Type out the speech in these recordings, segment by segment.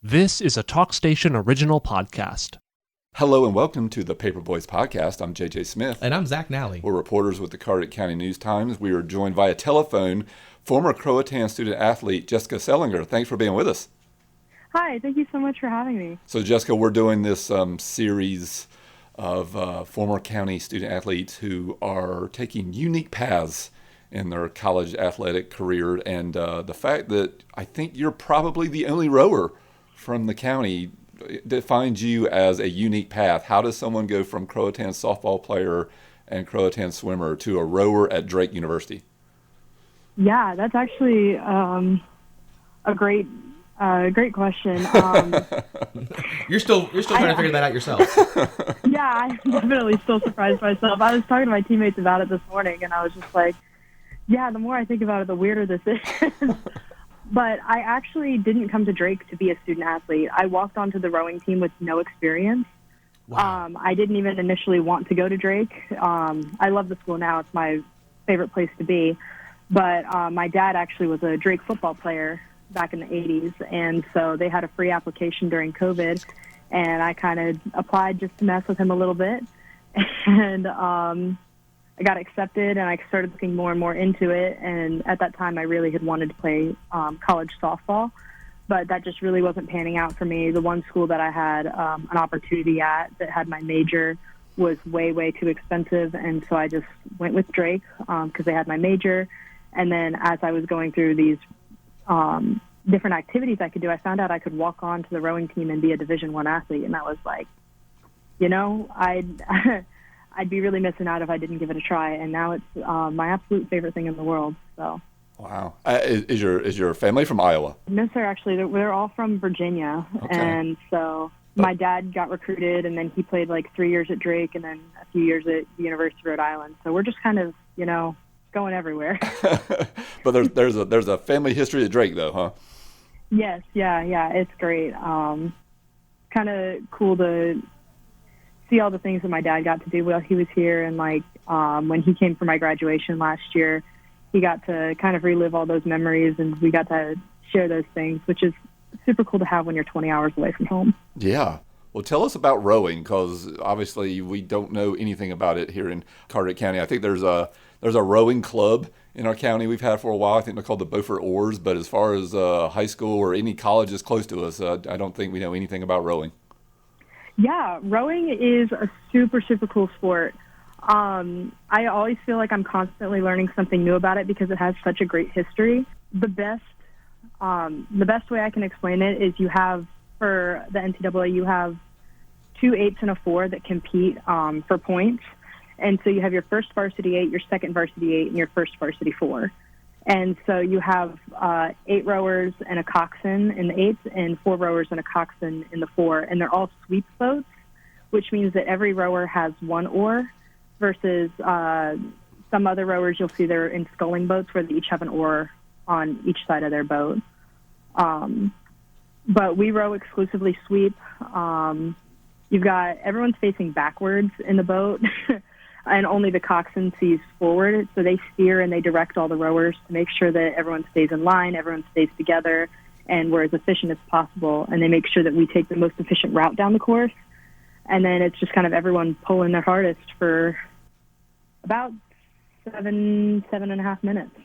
This is a TalkStation original podcast. Hello and welcome to the Paper Boys podcast. I'm JJ Smith. And I'm Zach Nally. We're reporters with the Carteret County News-Times. We are joined via telephone former Croatan student athlete Jessica Seelinger. Thanks for being with us. Hi, thank you so much for having me. So Jessica, we're doing this series of former county student athletes who are taking unique paths in their college athletic career. And the fact that I think you're probably the only rower from the county defines you as a unique path. How does someone go from Croatan softball player and Croatan swimmer to a rower at Drake University? Yeah, that's actually a great question. You're still trying to figure that out yourself. Yeah, I'm definitely still surprised myself. I was talking to my teammates about it this morning, and I was just like, yeah, the more I think about it, the weirder this is. But I actually didn't come to Drake to be a student athlete. I walked onto the rowing team with no experience. Wow. I didn't even initially want to go to Drake. I love the school now. It's my favorite place to be. But my dad actually was a Drake football player back in the 80s, and so they had a free application during COVID, and I kind of applied just to mess with him a little bit. And I got accepted, and I started looking more and more into it. And at that time, I really had wanted to play college softball, but that just really wasn't panning out for me. The one school that I had an opportunity at that had my major was way, way too expensive, and so I just went with Drake because they had my major. And then as I was going through these different activities I could do, I found out I could walk on to the rowing team and be a Division I athlete, and I was like, I'd be really missing out if I didn't give it a try, and now it's my absolute favorite thing in the world. So. Wow. Is your family from Iowa? No, sir. Actually, they're all from Virginia, Okay. And so my dad got recruited, and then he played like 3 years at Drake, and then a few years at the University of Rhode Island. So we're just kind of, going everywhere. But there's a family history at Drake, though, huh? Yes. Yeah. It's great. Kind of cool to see all the things that my dad got to do while he was here, and when he came for my graduation last year, he got to kind of relive all those memories, and we got to share those things, which is super cool to have when you're 20 hours away from home. Yeah. Well, tell us about rowing, because obviously we don't know anything about it here in Carteret County. I think there's a rowing club in our county we've had for a while. I think they're called the Beaufort Oars, but as far as high school or any colleges close to us, I don't think we know anything about rowing. Yeah, rowing is a super, super cool sport. I always feel like I'm constantly learning something new about it because it has such a great history. The best way I can explain it is you have, for the NCAA, you have 2 8s and a 4 that compete for points. And so you have your first varsity 8, your second varsity 8, and your first varsity 4. And so you have 8 rowers and a coxswain in the 8s and 4 rowers and a coxswain in the 4. And they're all sweep boats, which means that every rower has 1 oar versus some other rowers you'll see they're in sculling boats where they each have an oar on each side of their boat. But we row exclusively sweep. You've got everyone's facing backwards in the boat. And only the coxswain sees forward, so they steer and they direct all the rowers to make sure that everyone stays in line, everyone stays together, and we're as efficient as possible. And they make sure that we take the most efficient route down the course. And then it's just kind of everyone pulling their hardest for about 7.5 minutes.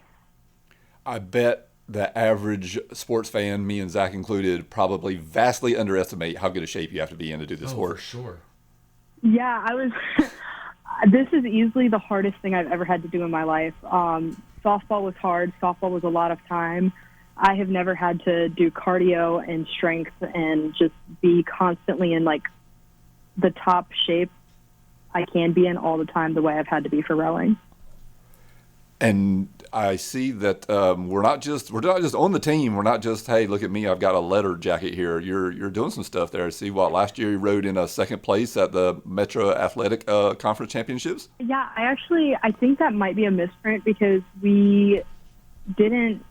I bet the average sports fan, me and Zach included, probably vastly underestimate how good a shape you have to be in to do this sport. For sure. Yeah, I was... This is easily the hardest thing I've ever had to do in my life. Softball was hard. Softball was a lot of time. I have never had to do cardio and strength and just be constantly in the top shape I can be in all the time the way I've had to be for rowing. And I see that we're not just on the team. We're not just, hey, look at me, I've got a letter jacket here. You're doing some stuff there. I see last year you rode in a second place at the Metro Athletic Conference Championships. Yeah, I think that might be a misprint because we didn't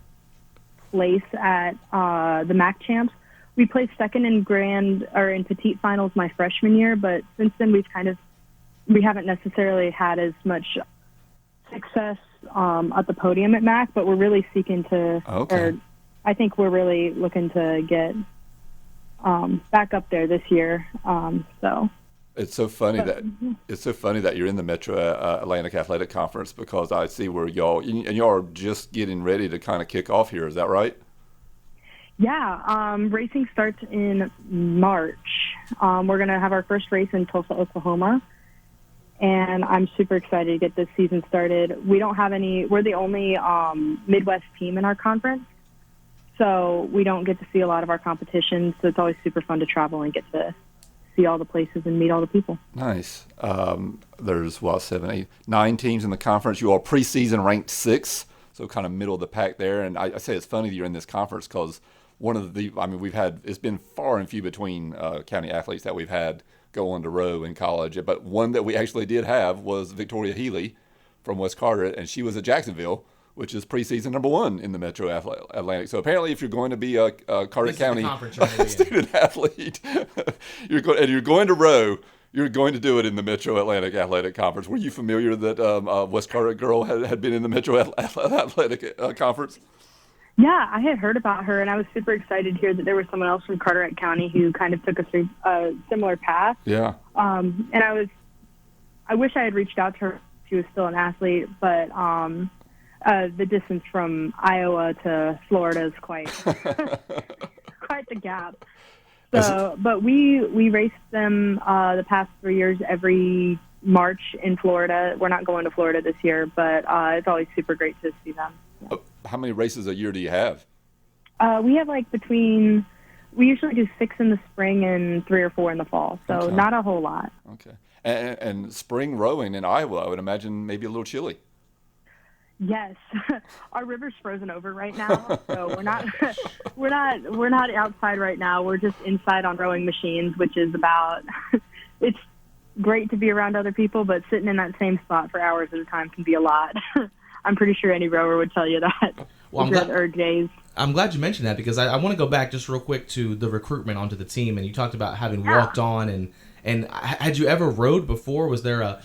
place at the MAC champs. We placed second in in petite finals my freshman year, but since then we haven't necessarily had as much success at the podium at MAC, but we're really seeking to, Okay. I think we're really looking to get back up there this year. So. It's so funny that you're in the Metro Atlantic Athletic Conference, because I see where y'all are just getting ready to kind of kick off here. Is that right? Yeah, racing starts in March. We're going to have our first race in Tulsa, Oklahoma, and I'm super excited to get this season started. We're the only Midwest team in our conference, so we don't get to see a lot of our competition, so it's always super fun to travel and get to see all the places and meet all the people. Nice. There's 7, 8, 9 teams in the conference. You are preseason ranked 6, so kind of middle of the pack there. And I say it's funny that you're in this conference, because it's been far and few between county athletes that we've had go on to row in college. But one that we actually did have was Victoria Healy from West Carteret, and she was at Jacksonville, which is preseason number 1 in the Metro Atlantic. So apparently, if you're going to be a Carteret County student athlete, you're going to row, you're going to do it in the Metro Atlantic Athletic Conference. Were you familiar that West Carteret girl had been in the Metro Athletic Conference? Yeah, I had heard about her, and I was super excited to hear that there was someone else from Carteret County who kind of took a similar path. Yeah. And I wish I had reached out to her if she was still an athlete, but the distance from Iowa to Florida is quite quite the gap. So, but we raced them the past 3 years every March in Florida. We're not going to Florida this year, but it's always super great to see them. How many races a year do you have? We have we usually do 6 in the spring and 3 or 4 in the fall, so Okay. not a whole lot. Okay. And spring rowing in Iowa, I would imagine maybe a little chilly. Yes, our river's frozen over right now, so we're not outside right now. We're just inside on rowing machines, which is it's great to be around other people, but sitting in that same spot for hours at a time can be a lot. I'm pretty sure any rower would tell you that. Well, days. I'm glad you mentioned that, because I want to go back just real quick to the recruitment onto the team, and you talked about having walked on, and had you ever rowed before? Was there a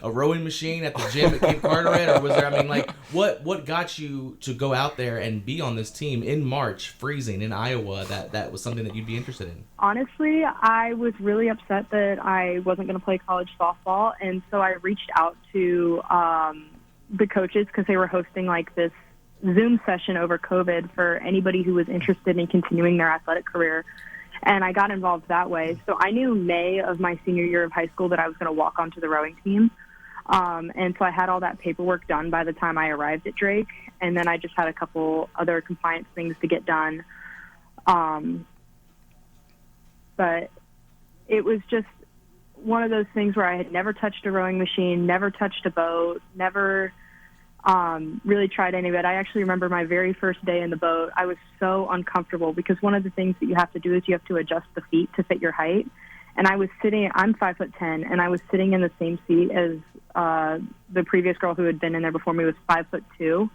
rowing machine at the gym at Cape Carteret, or was there? What got you to go out there and be on this team in March, freezing in Iowa? That was something that you'd be interested in. Honestly, I was really upset that I wasn't going to play college softball, and so I reached out to the coaches, because they were hosting this Zoom session over COVID for anybody who was interested in continuing their athletic career. And I got involved that way. So I knew May of my senior year of high school that I was going to walk onto the rowing team. And so I had all that paperwork done by the time I arrived at Drake. And then I just had a couple other compliance things to get done. But it was just one of those things where I had never touched a rowing machine, never touched a boat, never really tried any of it. I actually remember my very first day in the boat. I was so uncomfortable, because one of the things that you have to do is you have to adjust the feet to fit your height. And I'm 5'10", and I was sitting in the same seat as the previous girl who had been in there before me was 5'2",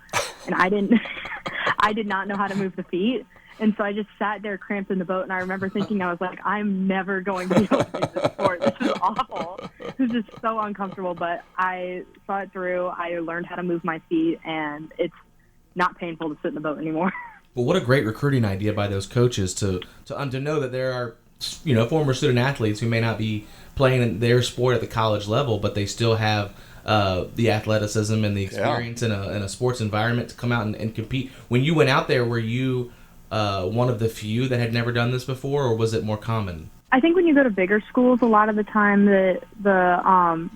and I did not know how to move the feet. And so I just sat there cramped in the boat, and I remember thinking, I was like, I'm never going to be able to do this sport. This is awful. This is just so uncomfortable, but I saw it through. I learned how to move my feet, and it's not painful to sit in the boat anymore. Well, what a great recruiting idea by those coaches to know that there are, former student athletes who may not be playing in their sport at the college level, but they still have the athleticism and the experience in a sports environment to come out and compete. When you went out there, were you one of the few that had never done this before, or was it more common? I think when you go to bigger schools, a lot of the time the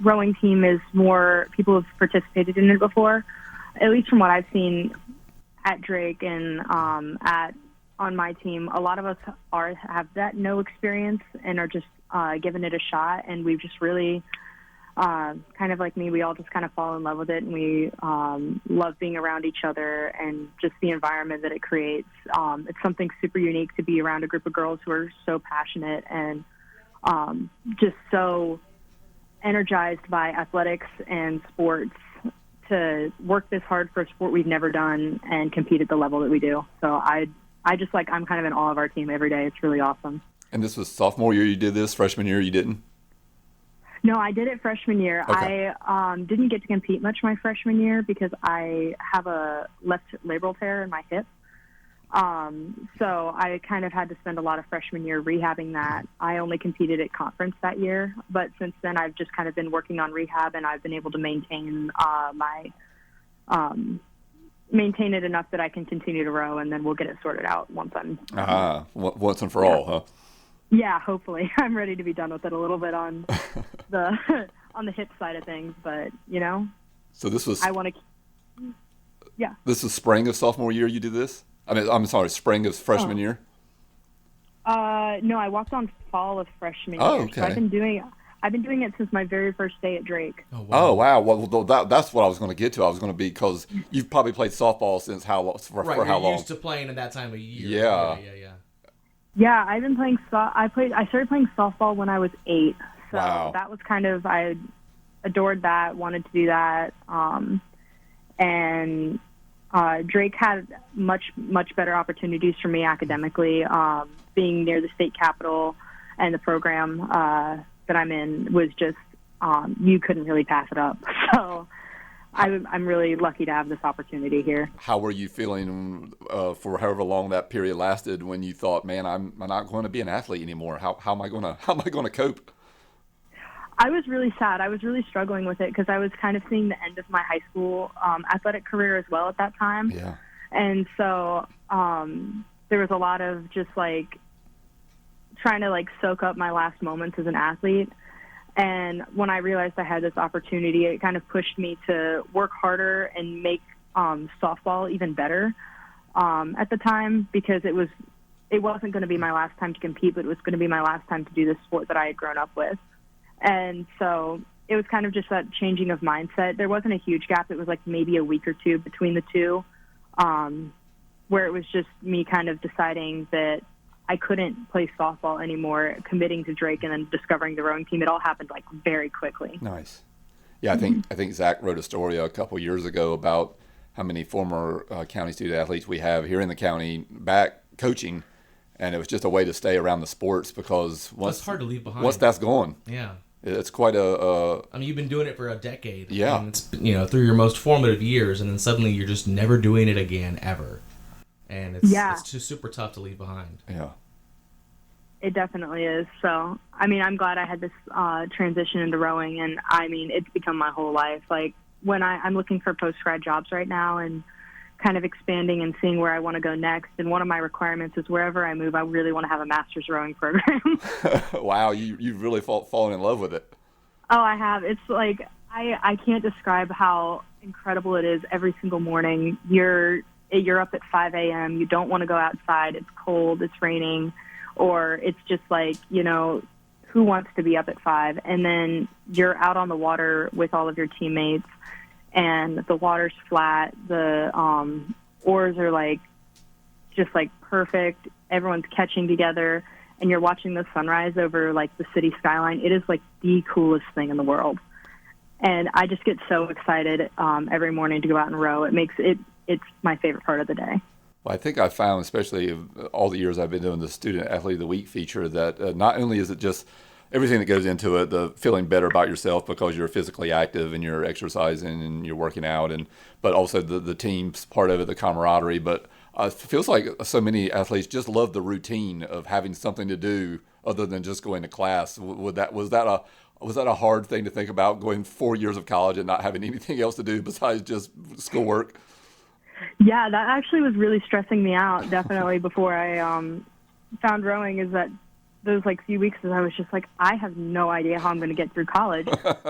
rowing team is more people who've participated in it before. At least from what I've seen at Drake and on my team, a lot of us have that no experience and are just giving it a shot, and we've just really kind of like me, we all just kind of fall in love with it, and we love being around each other and just the environment that it creates. It's something super unique to be around a group of girls who are so passionate and just so energized by athletics and sports to work this hard for a sport we've never done and compete at the level that we do. So I'm kind of in awe of our team every day. It's really awesome. And this was sophomore year you did this, freshman year you didn't? No, I did it freshman year. Okay. I didn't get to compete much my freshman year because I have a left labral tear in my hip. So I kind of had to spend a lot of freshman year rehabbing that. I only competed at conference that year, but since then I've just kind of been working on rehab, and I've been able to maintain maintain it enough that I can continue to row, and then we'll get it sorted out once I'm once and for all, huh? Yeah, hopefully. I'm ready to be done with it a little bit on the on the hip side of things, but So this was I want to. Yeah. This is spring of sophomore year you did this? I mean, I'm sorry, spring of freshman year? No, I walked on fall of freshman year. Okay. So I've been doing it since my very first day at Drake. Oh, wow. Well, that's what I was going to get to. I was going to be, because you've probably played softball since how long? For how long? You're used to playing at that time of year. Yeah. Yeah, I've been playing. I started playing softball when I was 8. So Wow. that was kind of, I adored that. Wanted to do that. And Drake had much better opportunities for me academically. Being near the state capitol and the program that I'm in was just you couldn't really pass it up. So I'm really lucky to have this opportunity here. How were you feeling for however long that period lasted when you thought, man, I'm not going to be an athlete anymore? How am I going to cope? I was really sad. I was really struggling with it because I was kind of seeing the end of my high school athletic career as well at that time. Yeah. And so there was a lot of just like trying to like soak up my last moments as an athlete. And when I realized I had this opportunity, it kind of pushed me to work harder and make softball even better at the time, because it wasn't going to be my last time to compete, but it was going to be my last time to do this sport that I had grown up with. And so it was kind of just that changing of mindset. There wasn't a huge gap. It was like maybe a week or two between the two, where it was just me kind of deciding that I couldn't play softball anymore, committing to Drake, and then discovering the rowing team. It all happened like very quickly. Nice. Yeah, I think Zach wrote a story a couple years ago about how many former county student athletes we have here in the county back coaching, and it was just a way to stay around the sports, because It's hard to leave behind. once that's gone, Yeah. it's quite a. I mean, you've been doing it for a decade. Yeah. And it's, through your most formative years, and then suddenly you're just never doing it again, ever. And it's just super tough to leave behind. Yeah. It definitely is. So, I mean, I'm glad I had this transition into rowing, and I mean, it's become my whole life. Like when I'm looking for post-grad jobs right now and kind of expanding and seeing where I want to go next. And one of my requirements is wherever I move, I really want to have a master's rowing program. Wow, you've really fallen in love with it. Oh, I have. It's like, I can't describe how incredible it is every single morning. You're up at 5 a.m. You don't want to go outside. It's cold. It's raining. Or it's just like, who wants to be up at 5? And then you're out on the water with all of your teammates, and the water's flat. The oars are like just like perfect. Everyone's catching together, and you're watching the sunrise over like the city skyline. It is like the coolest thing in the world. And I just get so excited every morning to go out and row. It's my favorite part of the day. Well, I think I found, especially all the years I've been doing the Student Athlete of the Week feature, that not only is it just everything that goes into it, the feeling better about yourself because you're physically active and you're exercising and you're working out, but also the team's part of it, the camaraderie. But it feels like so many athletes just love the routine of having something to do other than just going to class. Was that a hard thing to think about, going 4 years of college and not having anything else to do besides just schoolwork? Yeah, that actually was really stressing me out, definitely, before I found rowing, is that those like few weeks I was just like, I have no idea how I'm going to get through college.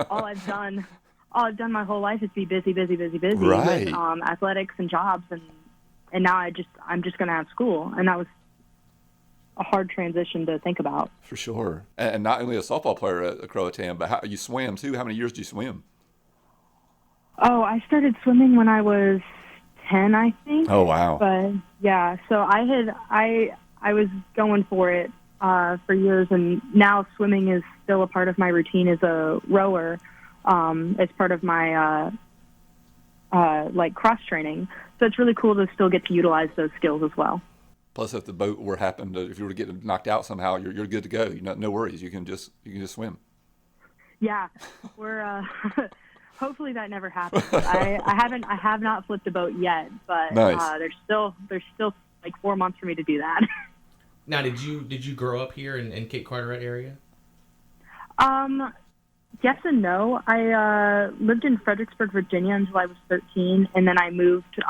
all I've done my whole life is be busy Right. with athletics and jobs, and now I'm just going to have school, and that was a hard transition to think about. For sure. And not only a softball player at Croatan, but you swam too. How many years do you swim? Oh, I started swimming when I was 10, I think. Oh, wow. But yeah, so I was going for it for years, and now swimming is still a part of my routine as a rower, as part of my like cross training. So it's really cool to still get to utilize those skills as well. Plus, if the boat if you were to get knocked out somehow, you're good to go. No worries. You can just swim. Yeah, we're. Hopefully that never happens. I have not flipped a boat yet, but Nice. there's still like 4 months for me to do that. Now, did you grow up here in Cape Carteret area? Yes and no. I lived in Fredericksburg, Virginia until I was 13, and then I moved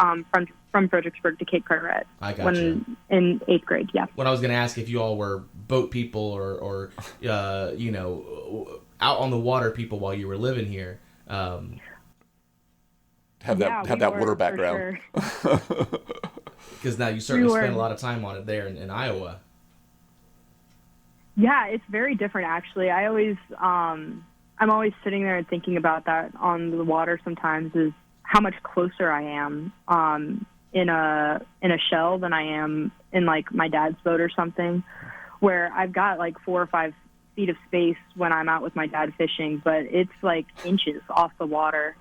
from Fredericksburg to Cape Carteret I gotcha. when in 8th grade. Yeah. What I was going to ask if you all were boat people or you know, out on the water people while you were living here. Have we that were, water for background. sure. Because now you certainly were. spend a lot of time on it there in Iowa. Yeah, it's very different actually. I'm always sitting there and thinking about that on the water sometimes, is how much closer I am in a shell than I am in like my dad's boat or something, where I've got like 4 or 5 feet of space when I'm out with my dad fishing, but it's like inches off the water.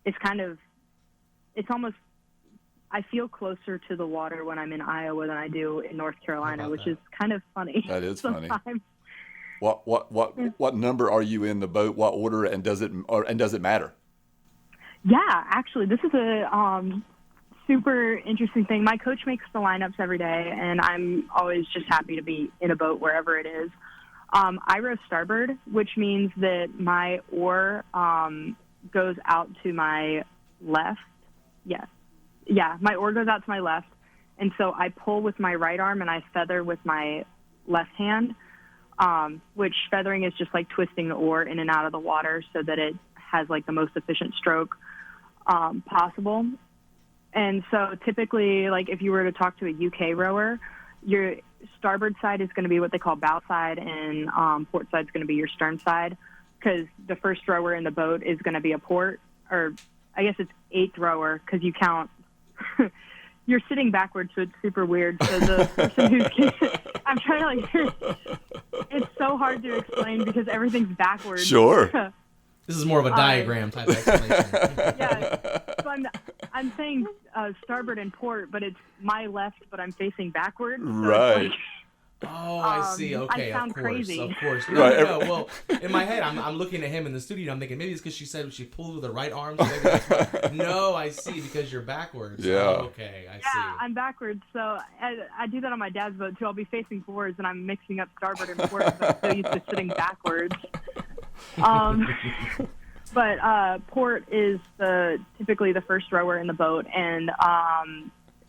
It's almost, I feel closer to the water when I'm in Iowa than I do in North Carolina, which is kind of funny. That is sometimes. funny. What number are you in the boat? What order, and does it matter? Yeah, actually, this is a super interesting thing. My coach makes the lineups every day, and I'm always just happy to be in a boat wherever it is. I row starboard, which means that my oar goes out to my left. Yes. Yeah, my oar goes out to my left, and so I pull with my right arm and I feather with my left hand, which feathering is just like twisting the oar in and out of the water so that it has like the most efficient stroke possible. And so typically, like if you were to talk to a UK rower, your starboard side is going to be what they call bow side, and port side is going to be your stern side, because the first rower in the boat is going to be a port, or I guess it's 8th rower because you count. You're sitting backwards, so it's super weird. So the person who's I'm trying to like, it's so hard to explain because everything's backwards. Sure. This is more of a diagram type of explanation. Yeah, so I'm saying starboard and port, but it's my left, but I'm facing backwards. So Right. It's like, Oh, I see. Okay, I sound of course, crazy. of course. No, Right. no, no. Well, in my head, I'm looking at him in the studio. I'm thinking maybe it's because she said she pulled with the right arm. So maybe that's why. No, I see, because you're backwards. Yeah. Oh, okay, I yeah, see. I'm backwards. So I do that on my dad's boat too. I'll be facing forwards, and I'm mixing up starboard and port because I'm so used to sitting backwards. But port is typically the first rower in the boat, and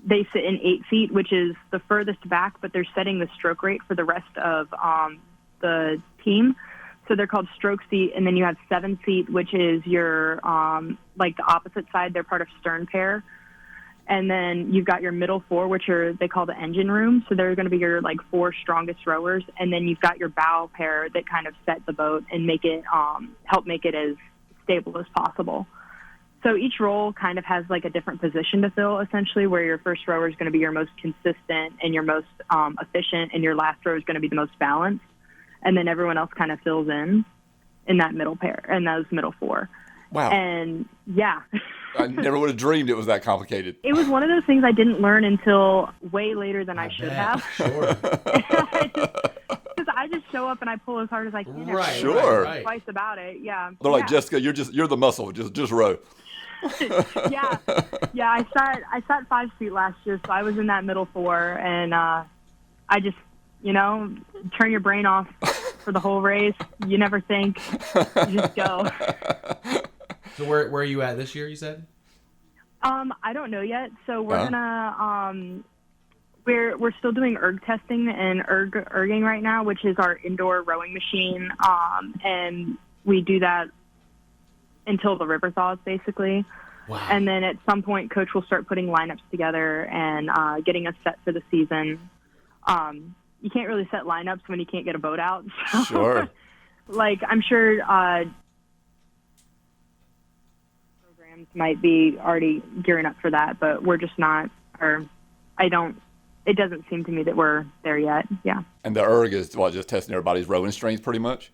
they sit in 8 feet, which is the furthest back, but they're setting the stroke rate for the rest of the team. So they're called stroke seat, and then you have 7 feet, which is your like the opposite side. They're part of stern pair. And then you've got your middle 4, which they call the engine room. So they're going to be your like 4 strongest rowers. And then you've got your bow pair that kind of set the boat and make it help make it as stable as possible. So each role kind of has like a different position to fill, essentially, where your first rower is going to be your most consistent and your most efficient, and your last rower is going to be the most balanced. And then everyone else kind of fills in that middle pair, and those middle 4. Wow. And yeah. I never would have dreamed it was that complicated. It was one of those things I didn't learn until way later than I should bet. have. Sure. Because I just show up and I pull as hard as I can. every Right. day. Sure. Right. Twice about it, yeah. They're like, Yeah. Jessica, you're the muscle. Just row. Yeah. I sat 5 feet last year, so I was in that middle 4, and I just, turn your brain off for the whole race. You never think. You just go. So where are you at this year, you said? I don't know yet. So we're gonna we're still doing erg testing and erging right now, which is our indoor rowing machine. And we do that until the river thaws, basically. Wow. And then at some point, coach will start putting lineups together and getting us set for the season. You can't really set lineups when you can't get a boat out. So, Sure. like, I'm sure programs might be already gearing up for that, but we're just not, it doesn't seem to me that we're there yet. Yeah. And the erg is just testing everybody's rowing strength, pretty much.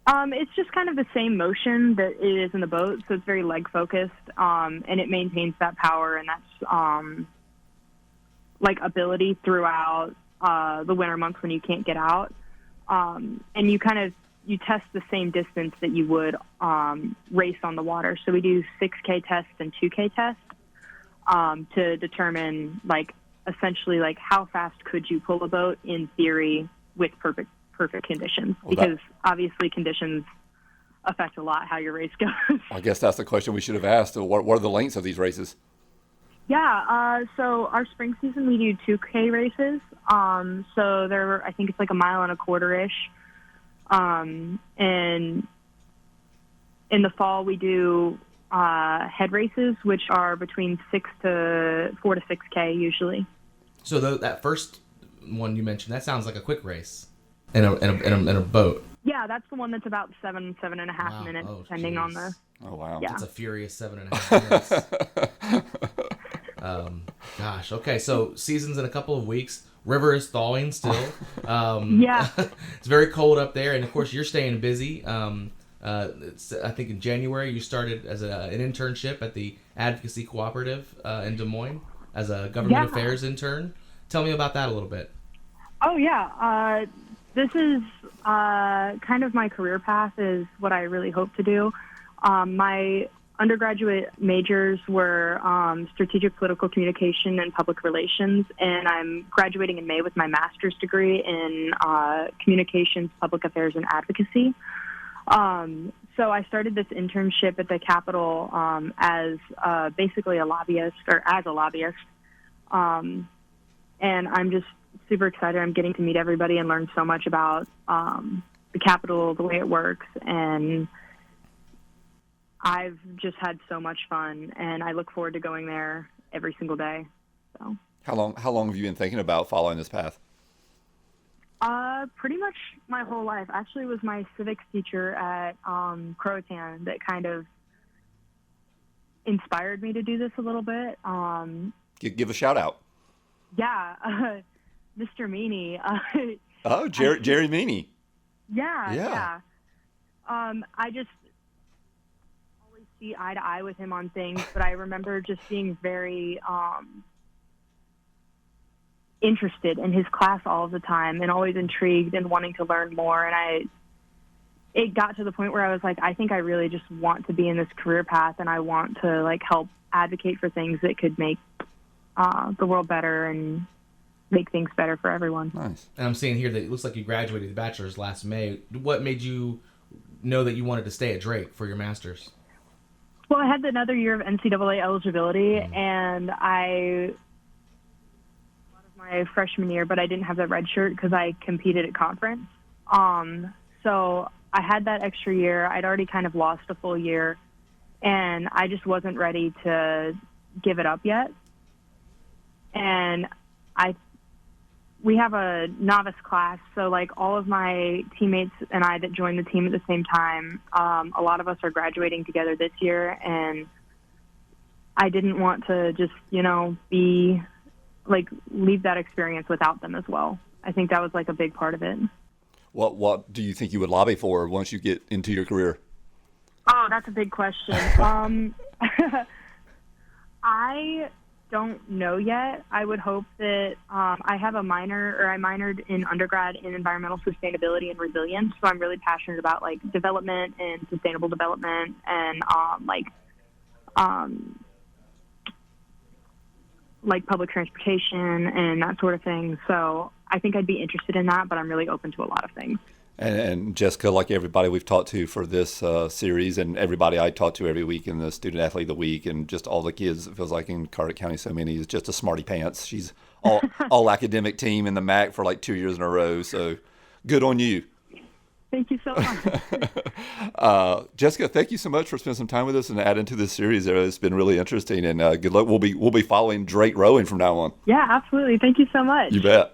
It's just kind of the same motion that it is in the boat, so it's very leg focused, and it maintains that power and that's like ability throughout the winter months when you can't get out. And you test the same distance that you would race on the water. So we do 6K tests and 2K tests. to determine essentially how fast could you pull a boat in theory with perfect conditions, because obviously conditions affect a lot how your race goes. I guess that's the question we should have asked. What are the lengths of these races? Yeah, so our spring season we do 2K races. So I think it's 1.25 miles-ish. And in the fall we do head races, which are between 4 to 6K usually. So that first one you mentioned, that sounds like a quick race in a boat. Yeah, that's the one that's about 7.5 minutes, depending on the. Oh wow! Yeah. It's a furious 7.5 minutes. Gosh. Okay. So season's in a couple of weeks. River is thawing still. Yeah. It's very cold up there, and of course you're staying busy. I think in January you started as an internship at the Advocacy Cooperative in Des Moines as a government affairs intern. Tell me about that a little bit. Oh yeah. This is kind of my career path, is what I really hope to do. My undergraduate majors were strategic political communication and public relations, and I'm graduating in May with my master's degree in communications, public affairs, and advocacy. So I started this internship at the Capitol as basically a lobbyist, or as a lobbyist. And I'm just super excited. I'm getting to meet everybody and learn so much about the Capitol, the way it works, and I've just had so much fun, and I look forward to going there every single day. So. How long have you been thinking about following this path? Pretty much my whole life. Actually, it was my civics teacher at Croatan that kind of inspired me to do this a little bit. Give a shout out. Yeah, Mr. Meany. Jerry Meany. Yeah. I just always see eye to eye with him on things, but I remember just being very interested in his class all the time and always intrigued and wanting to learn more. And it got to the point where I was like, I think I really just want to be in this career path, and I want to help advocate for things that could make the world better and make things better for everyone. Nice. And I'm seeing here that it looks like you graduated the bachelor's last May. What made you know that you wanted to stay at Drake for your master's? Well, I had another year of NCAA eligibility, and my freshman year, but I didn't have that red shirt because I competed at conference. So I had that extra year. I'd already kind of lost a full year, and I just wasn't ready to give it up yet. And we have a novice class, so all of my teammates and I that joined the team at the same time, a lot of us are graduating together this year, and I didn't want to just, leave that experience without them as well. I think that was a big part of it. What do you think you would lobby for once you get into your career? Oh, that's a big question. I don't know yet. I would hope that I minored in undergrad in environmental sustainability and resilience, so I'm really passionate about development and sustainable development and public transportation and that sort of thing. So I think I'd be interested in that, but I'm really open to a lot of things. And Jessica, like everybody we've talked to for this series, and everybody I talk to every week in the Student Athlete of the Week, and just all the kids, it feels like in Carteret County, so many, is just a smarty pants. She's all academic team in the MAC for 2 years in a row. So good on you. Thank you so much. Jessica, thank you so much for spending some time with us and adding to this series. It's been really interesting, and good luck. We'll be following Drake rowing from now on. Yeah, absolutely. Thank you so much. You bet.